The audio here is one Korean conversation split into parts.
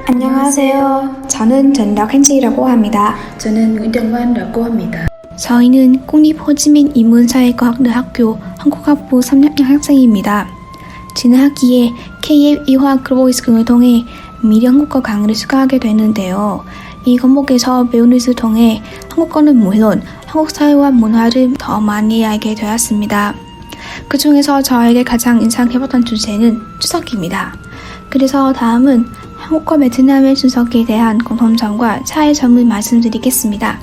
안녕하세요. 저는 전덕현지라고 합니다. 저는 윤정만이라고 합니다. 저희는 국립호지민 인문사회과학대학교 한국학부 3학년 학생입니다. 지난 학기에 KF 이화 글로벌 등을 통해 미래 한국어 강의를 수강하게 되는데요. 이 과목에서 배우는 것을 통해 한국어는 물론 한국 사회와 문화를 더 많이 알게 되었습니다. 그 중에서 저에게 가장 인상 깊었던 주제는 추석입니다. 그래서 다음은 한국과 베트남의 추석에 대한 공통점과 차이점을 말씀드리겠습니다.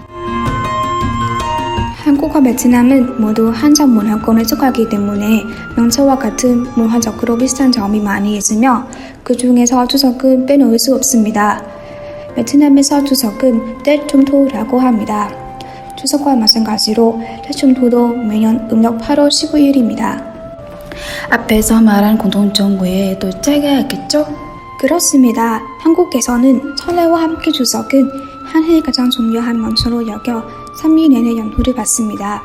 한국과 베트남은 모두 한자 문화권을 속하기 때문에 명절과 같은 문화적으로 비슷한 점이 많이 있으며 그 중에서 추석은 빼놓을 수 없습니다. 베트남에서 추석은 떼춤토라고 합니다. 추석과 마찬가지로 떼춤토도 매년 음력 8월 15일입니다. 앞에서 말한 공통점 외에 또 차이가 있겠죠? 그렇습니다. 한국에서는 설레와 함께 추석은 한 해의 가장 중요한 명절로 여겨 3일 내내 연휴를 받습니다.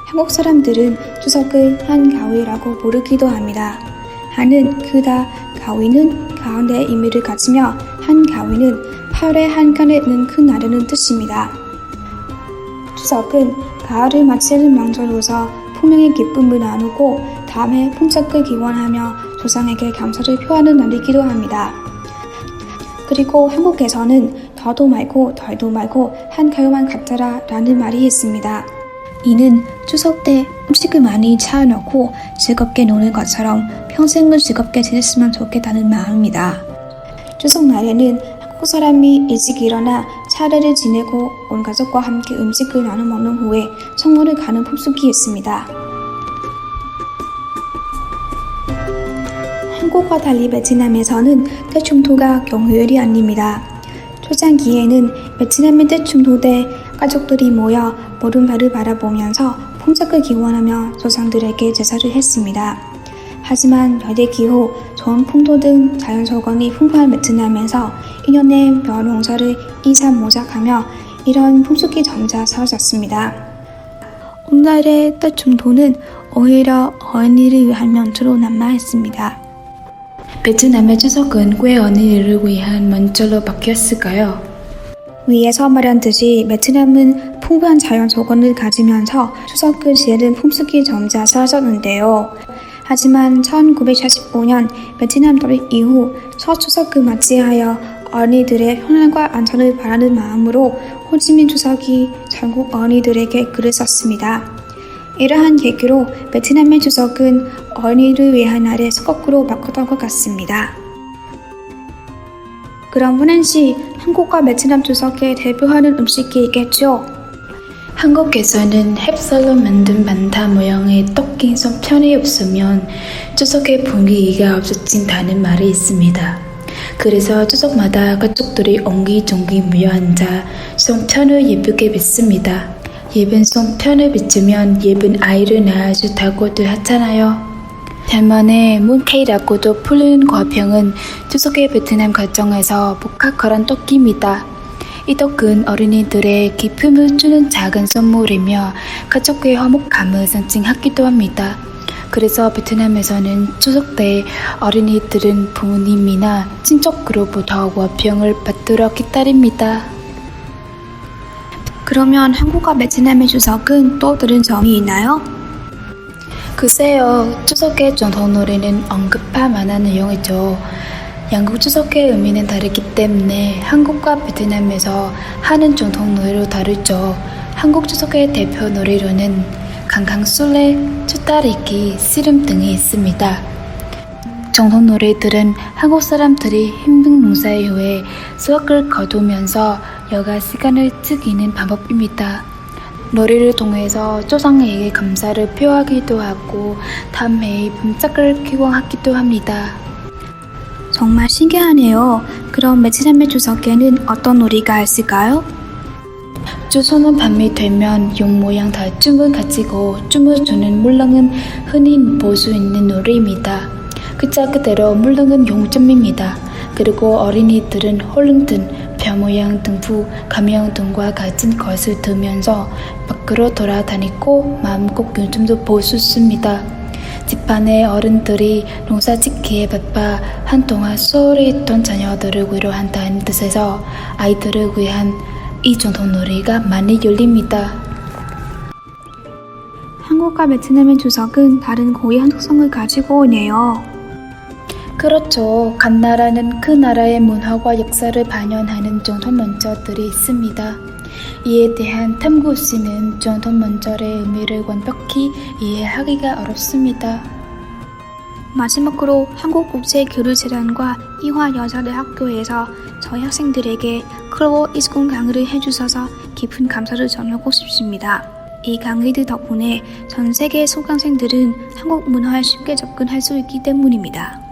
한국 사람들은 추석을 한가위라고 부르기도 합니다. 한은 크다, 가위는 가운데에 의미를 가지며 한가위는 8회 한간에 있는 큰 날이라는 뜻입니다. 추석은 가을을 맞이하는 명절로서 풍년의 기쁨을 나누고 다음해 풍작을 기원하며 조상에게 감사를 표하는 날이기도 합니다. 그리고 한국에서는 더도 말고 덜도 말고 한가위만 갖다라 라는 말이 있습니다. 이는 추석 때 음식을 많이 차려놓고 즐겁게 노는 것처럼 평생을 즐겁게 지냈으면 좋겠다는 마음입니다. 추석 날에는 한국 사람이 일찍 일어나 차례를 지내고 온 가족과 함께 음식을 나눠 먹는 후에 성문을 가는 풍습이 있습니다. 한국과 달리 베트남에서는 떼춤토가 경휴일이 아닙니다. 초창기에는 베트남의 떼춤토 때 가족들이 모여 보름달을 바라보면서 풍작을 기원하며 조상들에게 제사를 했습니다. 하지만 열대기 후 좋은 풍토 등 자연조건이 풍부한 베트남에서 1년에 벼 농사를 이삼모작하며 이런 풍습이 점차 사라졌습니다. 오늘날의 떼춤토는 오히려 어린이를 위한 명절로 남아있습니다. 베트남의 추석은 왜 어린이를 위한 명절로 바뀌었을까요? 위에서 말한 듯이 베트남은 풍부한 자연 조건을 가지면서 추석을 지내는 풍습이 점차 사라졌는데요. 하지만 1945년 베트남 독립 이후 첫 추석을 맞이하여 어린이들의 편안과 안전을 바라는 마음으로 호지민 주석이 전국 어린이들에게 글을 썼습니다. 이러한 계기로 베트남의 추석은 어린이를 위한 날의 거꾸로 바꿨던 것 같습니다. 그럼 훈현 씨, 한국과 베트남 추석에 대표하는 음식이 있겠죠? 한국에서는 햅쌀로 만든 반타 모양의 떡인 송편이 없으면 추석의 분위기가 없어진다는 말이 있습니다. 그래서 추석마다 가족들이 옹기종기 모여 앉아 송편을 예쁘게 빚습니다. 예쁜 송편을 빚으면 예쁜 아이를 낳을 수 있다고들 하잖아요. 반면에 문케이라고도 불리는 과평은 추석의 베트남 가정에서 복합거란 떡입니다. 이 떡은 어린이들의 기쁨을 주는 작은 선물이며 가족의 화목함을 상징하기도 합니다. 그래서 베트남에서는 추석 때 어린이들은 부모님이나 친척으로부터 와평을 받들어 기다립니다. 그러면 한국과 베트남의 추석은 또 다른 점이 있나요? 글쎄요, 추석의 전통 놀이는 언급할 만한 내용이죠. 양국 추석의 의미는 다르기 때문에 한국과 베트남에서 하는 전통 놀이로 다르죠. 한국 추석의 대표 놀이로는 강강술래, 숫다리기, 씨름 등이 있습니다. 전통 놀이들은 한국 사람들이 힘든 농사 이후에 수확을 거두면서 여가 시간을 즐기는 방법입니다. 놀이를 통해서 조상에게 감사를 표하기도 하고 다음 해의 봄짝을 기원하기도 합니다. 정말 신기하네요. 그럼 베트남의 추석에는 어떤 놀이가 있을까요? 조선은 밤이 되면 용 모양 달춤을 가지고 춤을 추는 물렁은 흔히 볼 수 있는 놀이입니다. 글자 그대로 물렁은 용춤입니다. 그리고 어린이들은 홀릉등, 벼 모양 등부, 가명 등과 같은 것을 들면서 밖으로 돌아다니고 마음껏 요즘도 볼 수 있습니다. 집안의 어른들이 농사짓기에 바빠 한동안 소홀히 있던 자녀들을 위로한다는 뜻에서 아이들을 위한 이 전통놀이가 많이 열립니다. 한국과 베트남의 추석은 다른 고유한 특성을 가지고 오네요. 그렇죠. 각 나라는 그 나라의 문화와 역사를 반영하는 전통 명절들이 있습니다. 이에 대한 탐구 없이는 전통 명절의 의미를 완벽히 이해하기가 어렵습니다. 마지막으로 한국국제교류재단과 이화여자대학교에서 저희 학생들에게 클로버 이스콘 강의를 해주셔서 깊은 감사를 전하고 싶습니다. 이 강의들 덕분에 전 세계 수강생들은 한국 문화에 쉽게 접근할 수 있기 때문입니다.